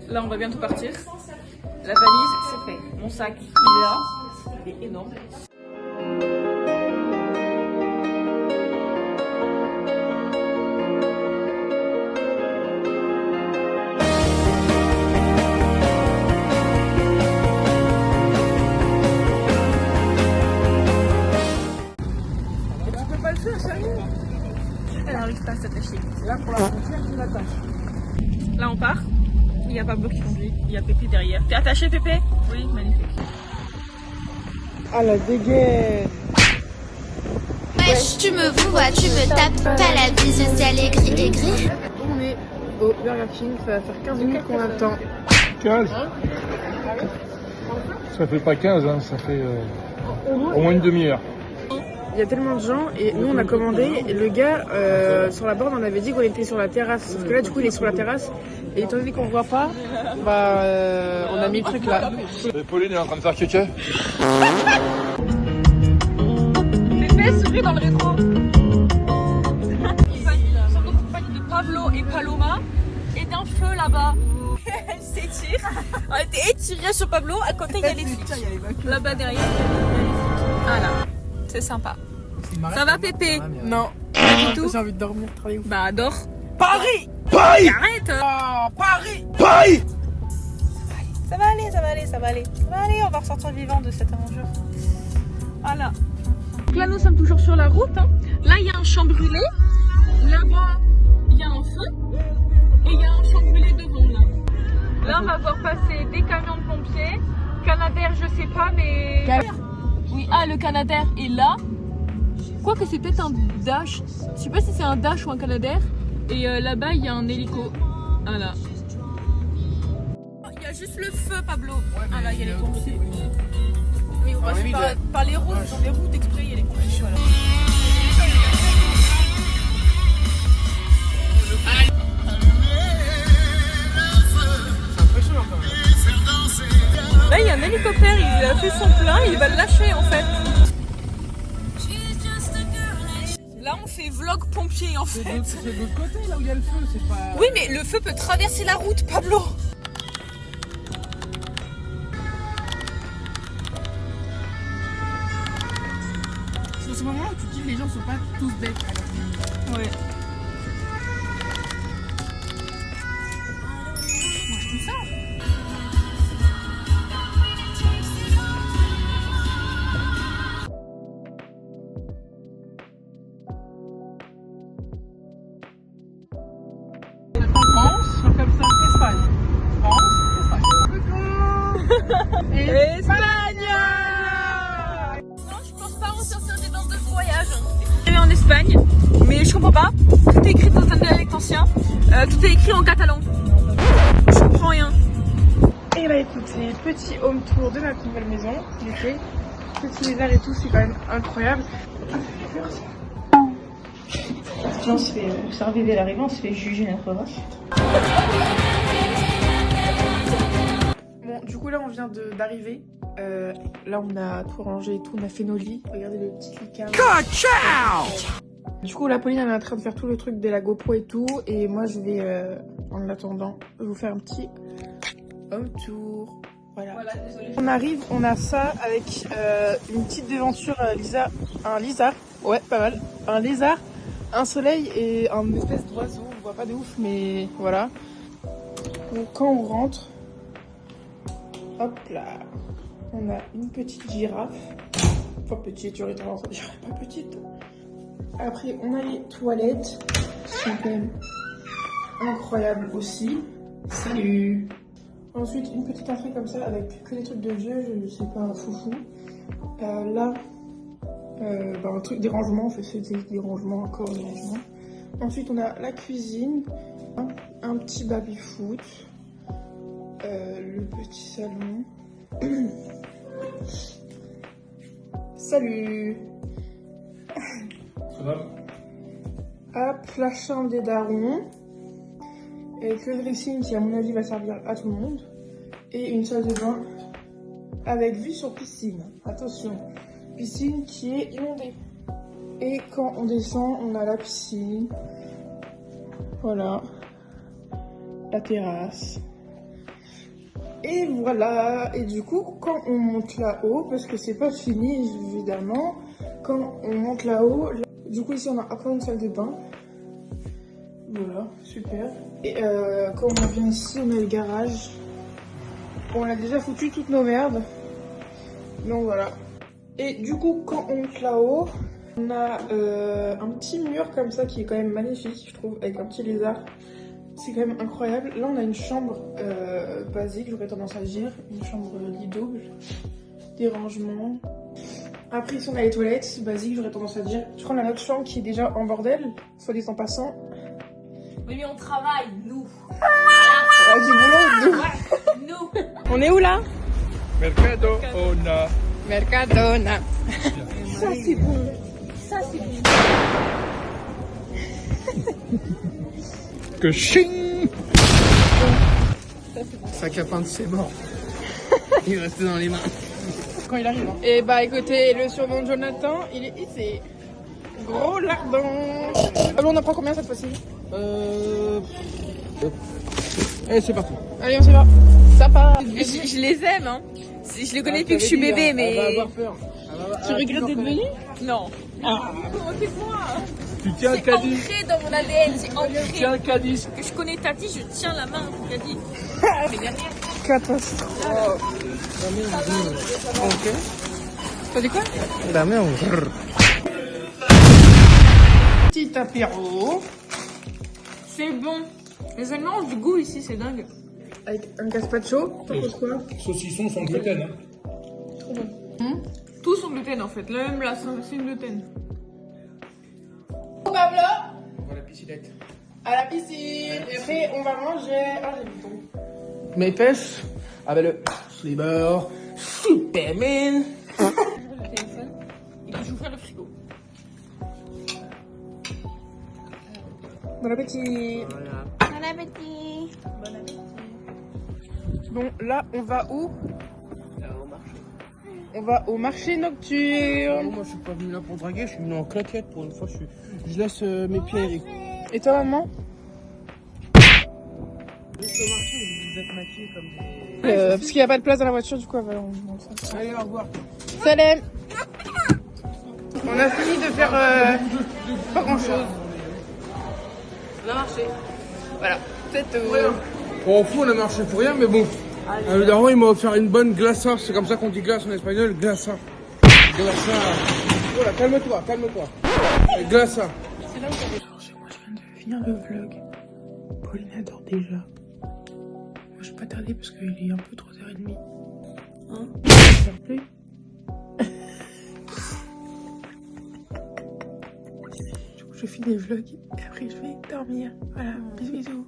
Là, on va bientôt partir. La valise, c'est fait. Mon sac, il est là. Il est énorme. Tu peux pas le faire, sérieux? Elle n'arrive pas à s'attacher. Là, pour la frontière, tu l'attaches. Là, on part. Il n'y a pas Pablo qui conduit, il y a Pépé derrière. T'es attaché, Pépé? Oui, magnifique. Ah, la dégaine! Wesh, tu me vois, tu me tapes pas la bise, c'est aigri. On est au Burger King, ça va faire 15 minutes qu'on attend. 15? Ça fait pas 15, hein, ça fait au moins une demi-heure. Il y a tellement de gens et nous on a commandé et le gars sur la borne on avait dit qu'on était sur la terrasse. Sauf que là du coup il est sur la terrasse et étant donné qu'on voit pas, bah on a mis le truc là. Et Pauline est en train de faire kéké. Pépé sourit dans le rétro. Ils sont en compagnie de Pablo et Paloma et d'un feu là-bas. Elle s'étire. Elle était étirée sur Pablo, à côté il y a les flics. Là-bas derrière. Voilà, c'est sympa. Ça va Pépé? Non, Pas du tout. j'ai envie de dormir, travailler. Bah dors. Paris! Paris! Arrête. Paris! Paris! Ça va aller, ça va aller, ça va aller. Ça va aller, on va ressortir vivant de cette aventure. Voilà. Donc là, nous sommes toujours sur la route. Hein. Là, il y a un champ brûlé. Là-bas, il y a un feu. Et il y a un champ brûlé devant là. Là, on va voir passer des camions de pompiers. Canadair, je sais pas, mais... Oui, ah, le Canadair est là. Quoique c'est peut-être un Dash. Je sais pas si c'est un Dash ou un Canadair. Et là-bas, il y a un hélico. Voilà. Il y a juste le feu, Pablo. Ah là, il y a les pompiers. Oui, on passe par les routes. Dans les routes exprès, il y a les pompiers. Voilà. C'est impressionnant quand même. Là, il y a un hélicoptère, il a fait son plein, il va le lâcher en fait. Là, on fait vlog pompier en fait. C'est de l'autre côté là où il y a le feu, c'est pas... Oui, mais le feu peut traverser la route, Pablo. C'est ce moment où tu te dis que les gens sont pas tous bêtes. Ouais. Moi je dis ça. France, comme ça, Espagne. France, Espagne. Espagne. Non, je pense pas en sortir des bandes de voyage. Je vais en Espagne, mais je comprends pas. Tout est écrit dans un dialecte ancien. Tout est écrit en catalan. Je comprends rien. Et là écoute, c'est le petit home tour de notre nouvelle maison. Okay. Petit lézard et tout, c'est quand même incroyable. On se fait observer dès l'arrivée, on se fait juger notre race. Bon, du coup là on vient d'arriver. Là on a tout rangé et tout, on a fait nos lits. Regardez le petit lit carré. Du coup la Pauline elle est en train de faire tout le truc de la GoPro et tout. Et moi je vais en attendant vous faire un petit home tour. Voilà, désolé. On arrive, on a ça avec une petite déventure un lézard. Ouais, pas mal. Un lézard, un soleil et un espèce d'oiseau. On voit pas de ouf, mais voilà. Donc quand on rentre, hop là, on a une petite girafe. Enfin petite, tu aurais tendance à dire pas petite. Après on a les toilettes, qui sont quand même incroyables aussi. Salut! Ensuite une petite entrée comme ça avec que des trucs de vieux, je sais pas, foufou. Là, un truc, des rangements, c'est des rangements, encore des rangements. Ensuite on a la cuisine, un petit baby-foot, le petit salon. Salut! Hop, la chambre des darons. Avec le dressing qui à mon avis va servir à tout le monde. Et une salle de bain avec vue sur piscine. Attention, piscine qui est inondée. Et quand on descend, on a la piscine. Voilà. La terrasse. Et voilà. Et du coup, quand on monte là-haut, parce que c'est pas fini évidemment, quand on monte là-haut, du coup ici on a encore une salle de bain. Voilà, super. Et quand on vient ici, on a le garage. On a déjà foutu toutes nos merdes. Donc voilà. Et du coup, quand on monte là-haut, on a un petit mur comme ça qui est quand même magnifique, je trouve, avec un petit lézard. C'est quand même incroyable. Là, on a une chambre basique, j'aurais tendance à dire. Une chambre lit double. Des rangements. Après, ici, on a les toilettes basiques, j'aurais tendance à dire. Je crois qu'on a notre chambre qui est déjà en bordel, soit dit en passant. Oui, mais on travaille, nous. Du boulot, Nous. On est où là? Mercadona. Mercadona. Ça, c'est bon. Ça, c'est bon. Que ching. Sac à pain de c'est mort. Il restait dans les mains. Quand il arrive. Et bah écoutez, le surnom de Jonathan, il est ici. Gros lardon. Alors on en prend combien cette fois-ci? Allez, c'est parti. Allez, on s'y va. Ça part. Je les aime, hein. Je les connais depuis que je suis bébé, Elle va mais. avoir peur. Tu regrettes d'être venu? Non. Moquez-moi. Tu tiens le C'est caddie. ancré dans mon ADN, c'est Tiens ancré. le caddie. Que je connais Tati, je tiens la main de Tati. Mais derrière. Catastrophe. Ok. T'as dit quoi? La merde. Petit apéro. C'est bon. Les Allemands ont du goût ici, c'est dingue. Avec un gazpacho. T'en penses quoi? Saucisson sans gluten. Hein. Tous sont gluten en fait. Là même là, c'est une gluten. Pablo, On va à la piscinette. à la piscine. Et après, on va manger. Ah, j'ai du temps. Mes fesses avec le slibber Superman. Le téléphone. Et puis j'ouvre le frigo. Bon appétit. Bon appétit. Bon, là, on va où? On va au marché nocturne. Moi, je suis pas venu là pour draguer, je suis venu en claquette pour une fois. Je laisse mes pieds à Eric. Et toi, maman? Juste au marché, vous êtes maquillés comme des. Parce qu'il n'y a pas de place dans la voiture, du coup, on Allez, au revoir. Salam. On a fini de faire pas grand chose. On a marché. Voilà. Peut-être. Bon, au fond, on a marché pour rien, mais bon. Le daron, il m'a offert une bonne glaça. C'est comme ça qu'on dit glace en espagnol, glaça. Glaça. Voilà, calme-toi, calme-toi. Glaça. Alors, chez moi, je viens de finir le vlog. Pauline adore déjà. Moi, je vais pas tarder parce qu'il est un peu 3h30. Hein? Ça te plaît? Du coup, je finis le vlog et après, je vais dormir. Voilà, bisous, bisous.